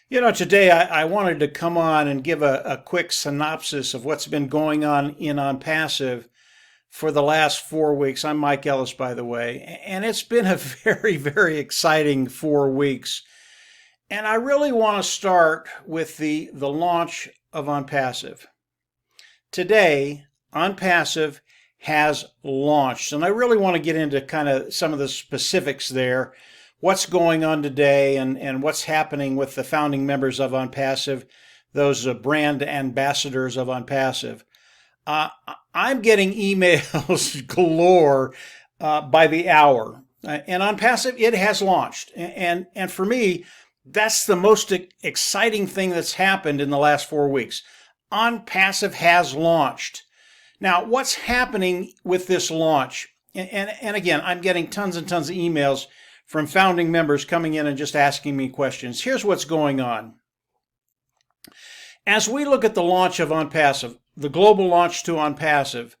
Today I wanted to come on and give a quick synopsis of what's been going on OnPassive for the last 4 weeks. I'm Mike Ellis, by the way, and it's been a very, very exciting 4 weeks. And I really want to start with the launch of OnPassive. Today, OnPassive has launched, and I really want to get into kind of some of the specifics there, what's going on today and what's happening with the founding members of OnPassive, those brand ambassadors of OnPassive. I'm getting emails galore by the hour. And OnPassive, it has launched. And for me, that's the most exciting thing that's happened in the last 4 weeks. OnPassive has launched. Now, what's happening with this launch? And again, I'm getting tons and tons of emails from founding members coming in and just asking me questions. Here's what's going on. As we look at the launch of OnPassive, the global launch to OnPassive,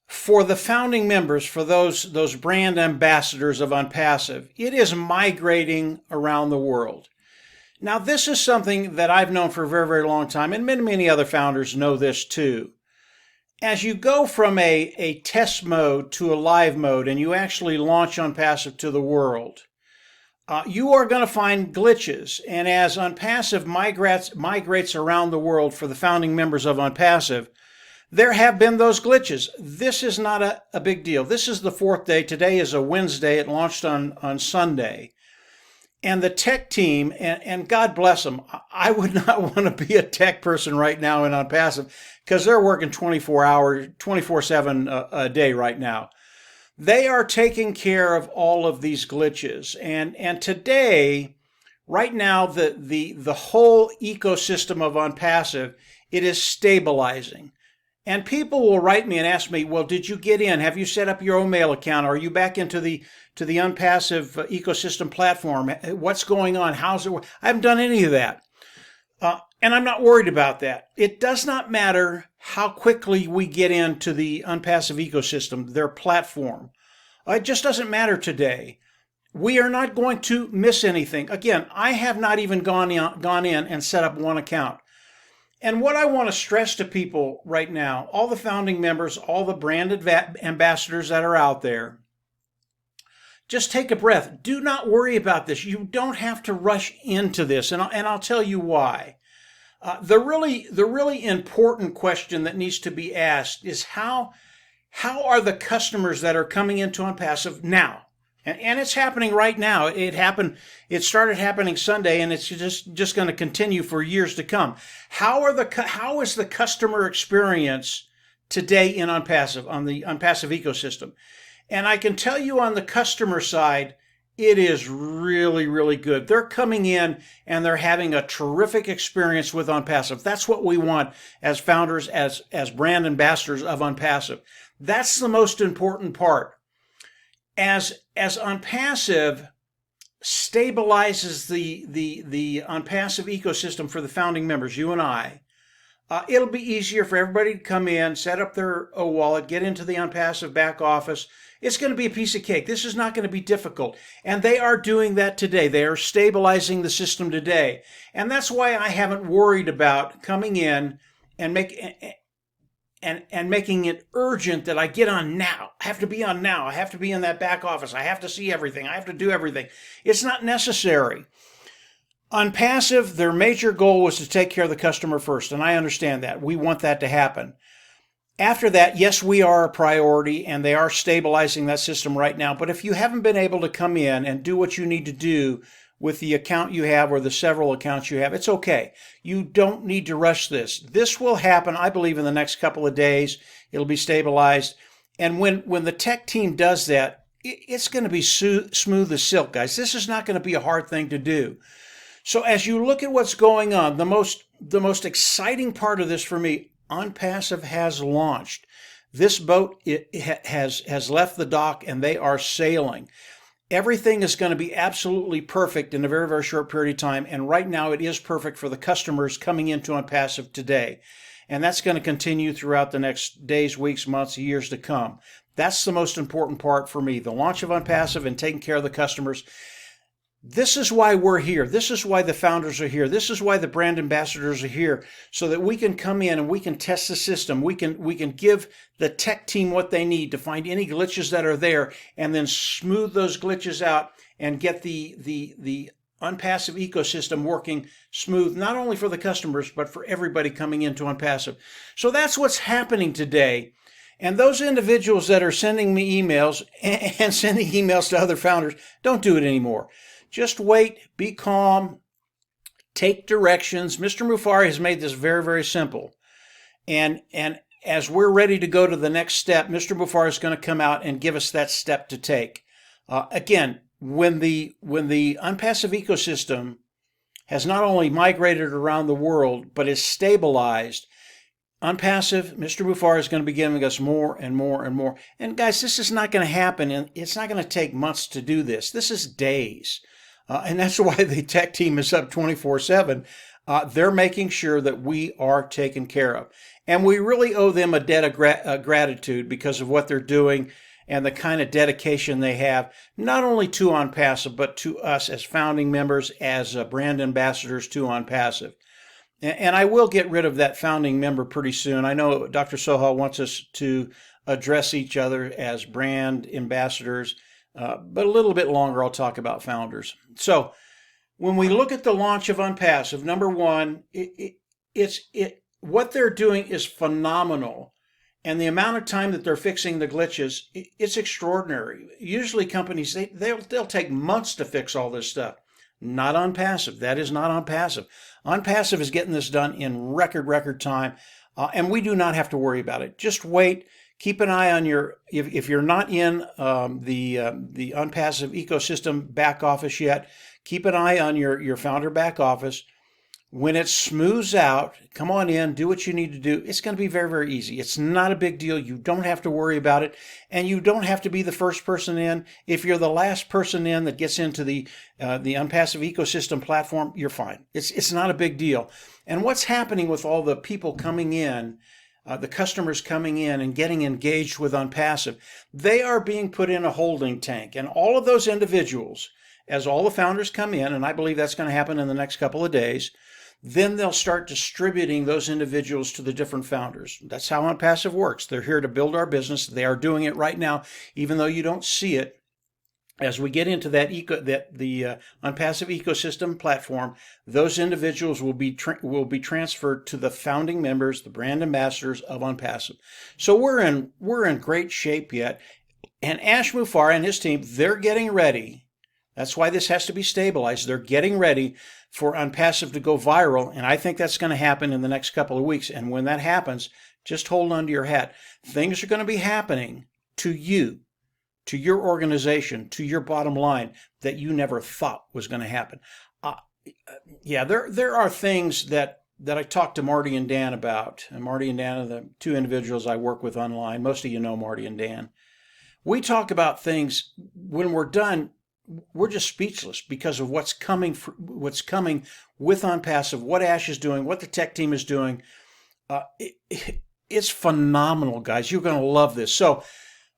for the founding members, for those brand ambassadors of OnPassive, it is migrating around the world. Now, this is something that I've known for a very, very long time, and many, many other founders know this too. As you go from a test mode to a live mode and you actually launch OnPassive to the world, you are going to find glitches. And as OnPassive migrates around the world for the founding members of OnPassive, there have been those glitches. This is not a big deal. This is the fourth day. Today is a Wednesday. It launched on Sunday. And the tech team, and God bless them, I would not want to be a tech person right now in OnPassive because they're working 24 hours, 24/7 a day right now. They are taking care of all of these glitches. And today, right now, the whole ecosystem of OnPassive, it is stabilizing. And people will write me and ask me, well, did you get in? Have you set up your OMail account? Are you back into the OnPassive ecosystem platform? What's going on? How's it work? I haven't done any of that. And I'm not worried about that. It does not matter how quickly we get into the OnPassive ecosystem, their platform. It just doesn't matter today. We are not going to miss anything. Again, I have not even gone in and set up one account. And what I want to stress to people right now, all the founding members, all the branded ambassadors that are out there, just take a breath. Do not worry about this. You don't have to rush into this, and I'll tell you why. The really important question that needs to be asked is how are the customers that are coming into OnPassive now? And it's happening right now. It started happening Sunday, and it's just going to continue for years to come. How is the customer experience today in OnPassive, on the OnPassive ecosystem? And I can tell you on the customer side, it is really, really good. They're coming in and they're having a terrific experience with OnPassive. That's what we want as founders, as brand ambassadors of OnPassive. That's the most important part. As OnPassive stabilizes the OnPassive ecosystem for the founding members, you and I, it'll be easier for everybody to come in, set up their wallet, get into the OnPassive back office. It's going to be a piece of cake. This is not going to be difficult. And they are doing that today. They are stabilizing the system today. And that's why I haven't worried about coming in and making it urgent that I get on now. I have to be on now. I have to be in that back office. I have to see everything. I have to do everything. It's not necessary. OnPassive, their major goal was to take care of the customer first, and I understand that. We want that to happen. After that, yes, we are a priority, and they are stabilizing that system right now. But if you haven't been able to come in and do what you need to do with the account you have or the several accounts you have, it's okay. You don't need to rush this. This will happen, I believe, in the next couple of days. It'll be stabilized. And when the tech team does that, it's going to be smooth as silk, guys. This is not going to be a hard thing to do. So as you look at what's going on, the most exciting part of this for me, OnPassive has launched. This boat has left the dock and they are sailing. Everything is going to be absolutely perfect in a very, very short period of time. And right now it is perfect for the customers coming into OnPassive today. And that's going to continue throughout the next days, weeks, months, years to come. That's the most important part for me, the launch of OnPassive and taking care of the customers. This is why we're here. This is why the founders are here. This is why the brand ambassadors are here, so that we can come in and we can test the system. We can give the tech team what they need to find any glitches that are there, and then smooth those glitches out and get the OnPassive ecosystem working smooth, not only for the customers, but for everybody coming into OnPassive. So that's what's happening today. And those individuals that are sending me emails and sending emails to other founders, don't do it anymore. Just wait, be calm, take directions. Mr. Mufareh has made this very, very simple. And as we're ready to go to the next step, Mr. Mufareh is going to come out and give us that step to take. Again, when the OnPassive ecosystem has not only migrated around the world, but is stabilized, OnPassive, Mr. Mufareh is going to be giving us more and more and more. And guys, this is not going to happen, and it's not going to take months to do this. This is days. And that's why the tech team is up 24/7. They're making sure that we are taken care of. And we really owe them a debt of gratitude because of what they're doing and the kind of dedication they have, not only to OnPassive, but to us as founding members, as brand ambassadors to OnPassive. And I will get rid of that founding member pretty soon. I know Dr. Sohal wants us to address each other as brand ambassadors, but a little bit longer I'll talk about founders. So when we look at the launch of OnPassive, number one, what they're doing is phenomenal. And the amount of time that they're fixing the glitches, it's extraordinary. Usually companies, they'll take months to fix all this stuff. Not OnPassive. That is not OnPassive. OnPassive is getting this done in record time, and we do not have to worry about it. Just wait. Keep an eye on if you're not in the OnPassive ecosystem back office yet, keep an eye on your founder back office. When it smooths out, come on in, do what you need to do. It's going to be very, very easy. It's not a big deal. You don't have to worry about it, and you don't have to be the first person in. If you're the last person in that gets into the OnPassive ecosystem platform, you're fine. It's not a big deal. And what's happening with all the people coming in, the customers coming in and getting engaged with OnPassive, they are being put in a holding tank. And all of those individuals, as all the founders come in, and I believe that's going to happen in the next couple of days, then they'll start distributing those individuals to the different founders. That's how OnPassive works. They're here to build our business. They are doing it right now, even though you don't see it. As we get into the OnPassive ecosystem platform, those individuals will be transferred to the founding members, the brand ambassadors of OnPassive. So we're in great shape yet. And Ash Mufareh and his team, they're getting ready. That's why this has to be stabilized. They're getting ready for OnPassive to go viral, and I think that's going to happen in the next couple of weeks. And when that happens, just hold on to your hat. Things are going to be happening to you, to your organization, to your bottom line that you never thought was going to happen. There are things that I talked to Marty and Dan about. And Marty and Dan are the two individuals I work with online. Most of you know Marty and Dan. We talk about things when we're done. We're just speechless because of what's coming with OnPassive, what Ash is doing, what the tech team is doing. It's phenomenal, guys. You're going to love this. So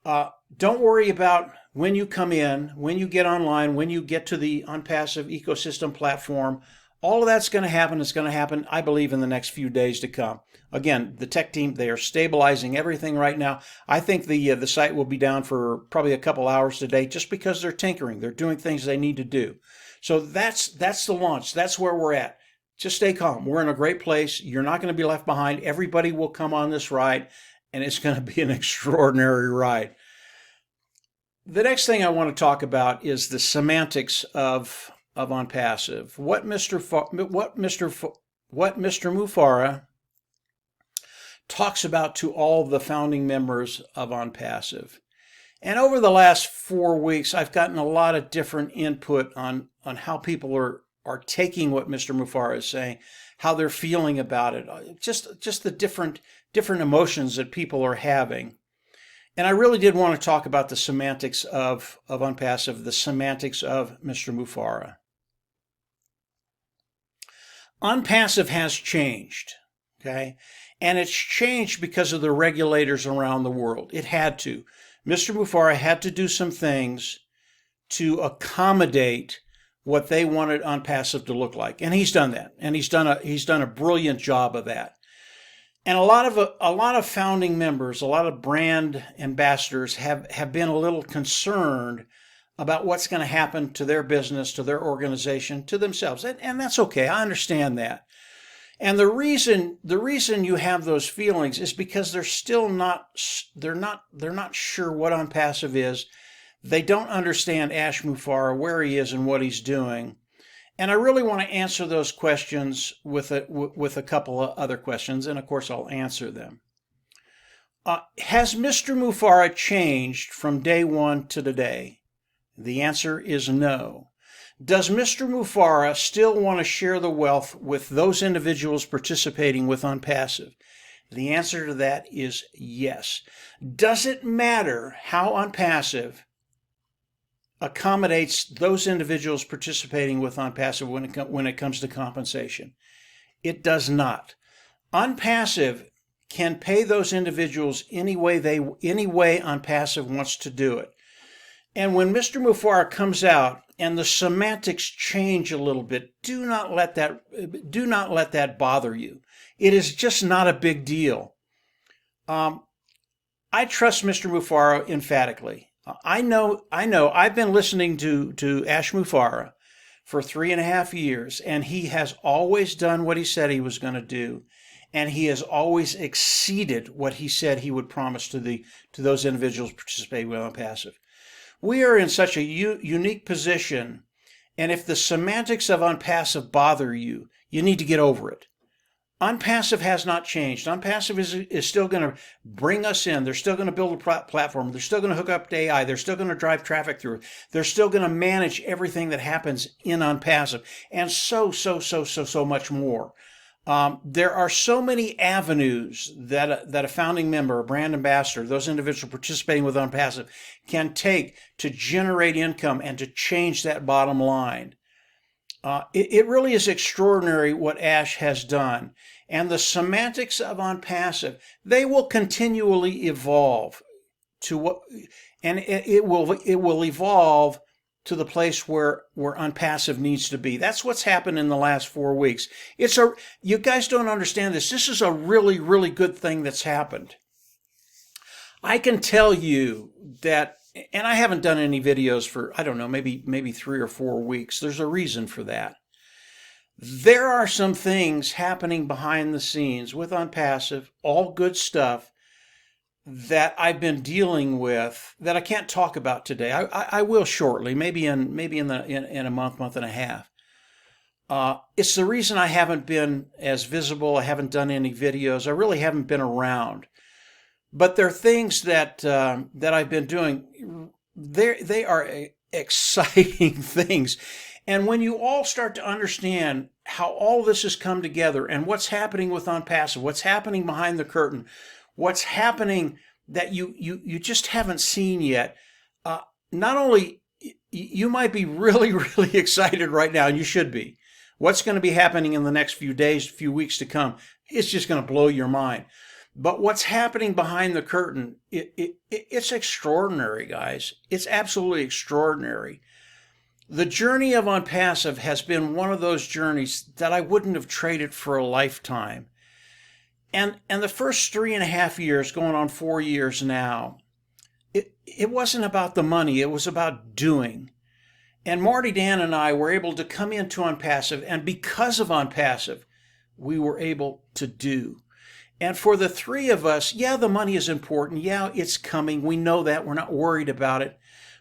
don't worry about when you come in, when you get online, when you get to the OnPassive ecosystem platform. All of that's going to happen. It's going to happen, I believe, in the next few days to come. Again, the tech team, they are stabilizing everything right now. I think the site will be down for probably a couple hours today just because they're tinkering. They're doing things they need to do. So that's the launch. That's where we're at. Just stay calm. We're in a great place. You're not going to be left behind. Everybody will come on this ride, and it's going to be an extraordinary ride. The next thing I want to talk about is the semantics of OnPassive. What Mr. Mufareh talks about to all the founding members of OnPassive. And over the last 4 weeks, I've gotten a lot of different input on how people are taking what Mr. Mufareh is saying, how they're feeling about it, just the different emotions that people are having. And I really did want to talk about the semantics of OnPassive, the semantics of Mr. Mufareh. OnPassive has changed, okay? And it's changed because of the regulators around the world. It had to. Mr. Mufareh had to do some things to accommodate what they wanted OnPassive to look like. And he's done that. And he's done a brilliant job of that. And a lot of founding members, a lot of brand ambassadors have been a little concerned about what's going to happen to their business, to their organization, to themselves. And that's okay. I understand that. And the reason you have those feelings is because they're not sure what OnPassive is. They don't understand Ash Mufareh, where he is and what he's doing. And I really want to answer those questions with a couple of other questions, and of course I'll answer them. Has Mr. Mufareh changed from day one to today? The answer is no. Does Mr. Mufareh still want to share the wealth with those individuals participating with OnPassive? The answer to that is yes. Does it matter how OnPassive accommodates those individuals participating with OnPassive when it comes to compensation? It does not. OnPassive can pay those individuals any way OnPassive wants to do it. And when Mr. Mufareh comes out and the semantics change a little bit, do not let that bother you. It is just not a big deal. I trust Mr. Mufareh emphatically. I know. I've been listening to Ash Mufareh for 3.5 years, and he has always done what he said he was going to do, and he has always exceeded what he said he would promise to those individuals participating with OnPassive. We are in such a unique position, and if the semantics of OnPassive bother you, you need to get over it. OnPassive has not changed. OnPassive is still going to bring us in. They're still going to build a platform. They're still going to hook up to AI. They're still going to drive traffic through it. They're still going to manage everything that happens in OnPassive, and so much more. There are so many avenues that a founding member, a brand ambassador, those individuals participating with OnPassive can take to generate income and to change that bottom line. It really is extraordinary what Ash has done. And the semantics of OnPassive, they will continually evolve and it will evolve to the place where OnPassive needs to be. That's what's happened in the last 4 weeks. You guys don't understand this. This is a really, really good thing that's happened. I can tell you that, and I haven't done any videos for, I don't know, maybe 3 or 4 weeks. There's a reason for that. There are some things happening behind the scenes with OnPassive, all good stuff, that I've been dealing with that I can't talk about today. I will shortly, maybe in a month and a half. It's the reason I haven't been as visible. I haven't done any videos. I really haven't been around. But there are things that I've been doing. They are exciting things. And when you all start to understand how all this has come together and what's happening with OnPassive, what's happening behind the curtain, what's happening that you just haven't seen yet, not only you might be really, really excited right now, and you should be. What's going to be happening in the next few days, few weeks to come, it's just going to blow your mind. But what's happening behind the curtain, it's extraordinary, guys. It's absolutely extraordinary. The journey of OnPassive has been one of those journeys that I wouldn't have traded for a lifetime. And the first 3.5 years, going on 4 years now, it wasn't about the money. It was about doing. And Marty Dan and I were able to come into OnPassive, and because of OnPassive, we were able to do. And for the three of us, yeah, the money is important. Yeah, it's coming. We know that. We're not worried about it.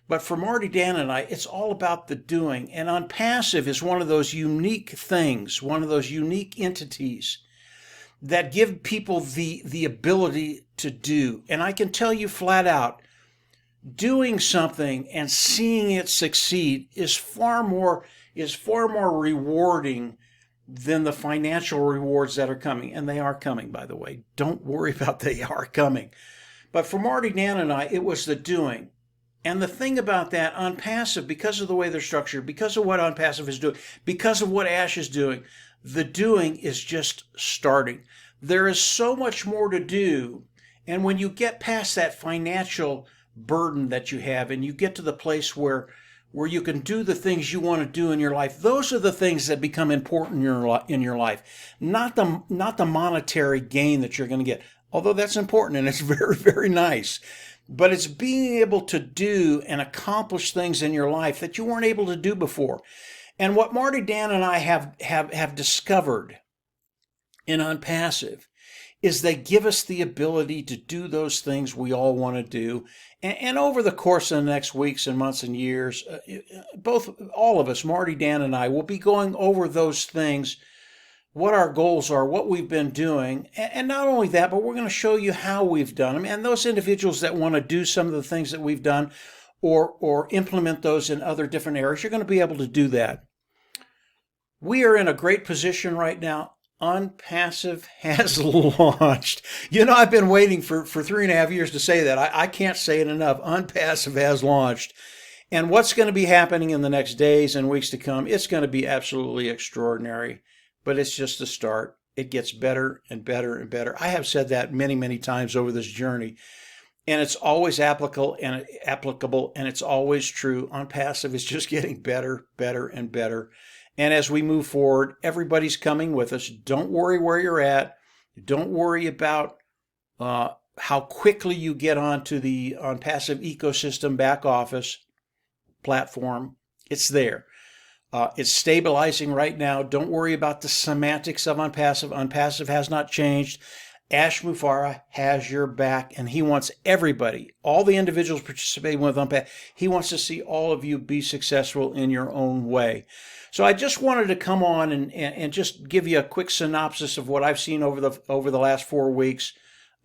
But for Marty Dan and I, it's all about the doing. And OnPassive is one of those unique things, one of those unique entities that give people the ability to do. And I can tell you flat out, doing something and seeing it succeed is far more rewarding than the financial rewards that are coming. And they are coming, by the way. Don't worry about they are coming. But for Marty Dan and I, it was the doing. And the thing about that, OnPassive, because of the way they're structured, because of what OnPassive is doing, because of what Ash is doing, the doing is just starting. There is so much more to do. And when you get past that financial burden that you have, and you get to the place where where you can do the things you want to do in your life. Those are the things that become important in your life, not the monetary gain that you're going to get. Although that's important and it's very, very nice. But it's being able to do and accomplish things in your life that you weren't able to do before. And what Marty, Dan, and I have discovered in OnPassive is they give us the ability to do those things we all want to do. And over the course of the next weeks and months and years, all of us, Marty, Dan, and I, will be going over those things, what our goals are, what we've been doing. And not only that, but we're going to show you how we've done them. And those individuals that want to do some of the things that we've done or implement those in other different areas, you're going to be able to do that. We are in a great position right now. OnPassive has launched. You know, I've been waiting for 3.5 years to say that. I can't say it enough. OnPassive has launched. And what's going to be happening in the next days and weeks to come, it's going to be absolutely extraordinary. But it's just a start. It gets better and better and better. I have said that many, many times over this journey. And it's always applicable, and it's always true. OnPassive is just getting better, better, and better. And as we move forward, everybody's coming with us. Don't worry where you're at. Don't worry about how quickly you get onto the OnPassive ecosystem back office platform. It's there. It's stabilizing right now. Don't worry about the semantics of OnPassive. OnPassive has not changed. Ash Mufareh has your back, and he wants everybody, all the individuals participating with OnPassive, he wants to see all of you be successful in your own way. So I just wanted to come on and just give you a quick synopsis of what I've seen over the last 4 weeks.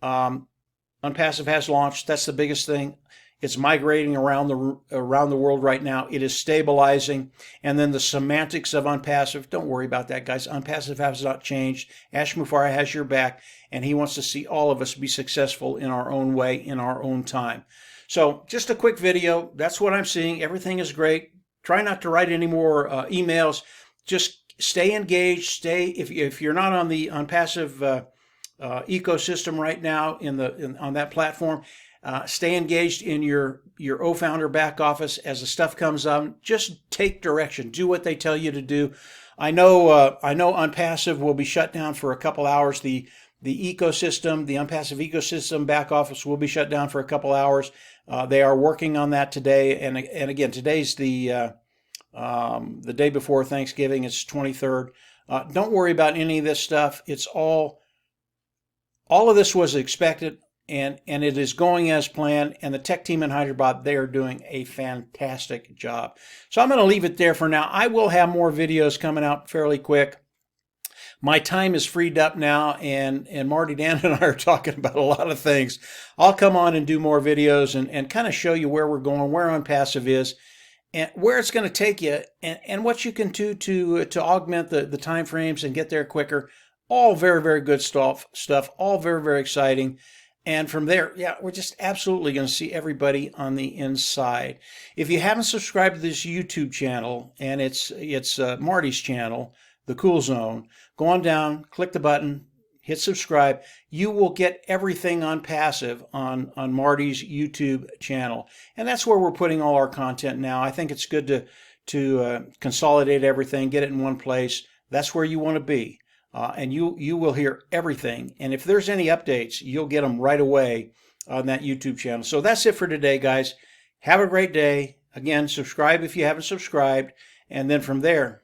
OnPassive has launched. That's the biggest thing. It's migrating around the world right now. It is stabilizing. And then the semantics of OnPassive, don't worry about that, guys. OnPassive has not changed. Ash Mufareh has your back, and he wants to see all of us be successful in our own way, in our own time. So just a quick video. That's what I'm seeing. Everything is great. Try not to write any more emails. Just stay engaged. If you're not on the OnPassive ecosystem right now on that platform, stay engaged in your OFounder back office. As the stuff comes on, just take direction. Do what they tell you to do. I know OnPassive will be shut down for a couple hours. The ecosystem, the OnPassive ecosystem back office will be shut down for a couple hours. They are working on that today. And again, today's the day before Thanksgiving. It's 23rd. Don't worry about any of this stuff. It's all of this was expected. And it is going as planned, and the tech team in Hyderabad, they are doing a fantastic job. So I'm going to leave it there for now. I will have more videos coming out fairly quick. My time is freed up now, and Marty, Dan, and I are talking about a lot of things. I'll come on and do more videos and kind of show you where we're going, where OnPassive is, and where it's going to take you, and what you can do to augment the time frames and get there quicker. All very, very good stuff. All very, very exciting. And from there, yeah, we're just absolutely going to see everybody on the inside. If you haven't subscribed to this YouTube channel, and it's Marty's channel, The Cool Zone, go on down, click the button, hit subscribe. You will get everything OnPassive on Marty's YouTube channel. And that's where we're putting all our content now. I think it's good to consolidate everything, get it in one place. That's where you want to be. And you will hear everything. And if there's any updates, you'll get them right away on that YouTube channel. So that's it for today, guys. Have a great day. Again, subscribe if you haven't subscribed. And then from there,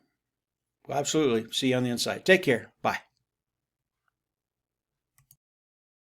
well, absolutely, see you on the inside. Take care. Bye.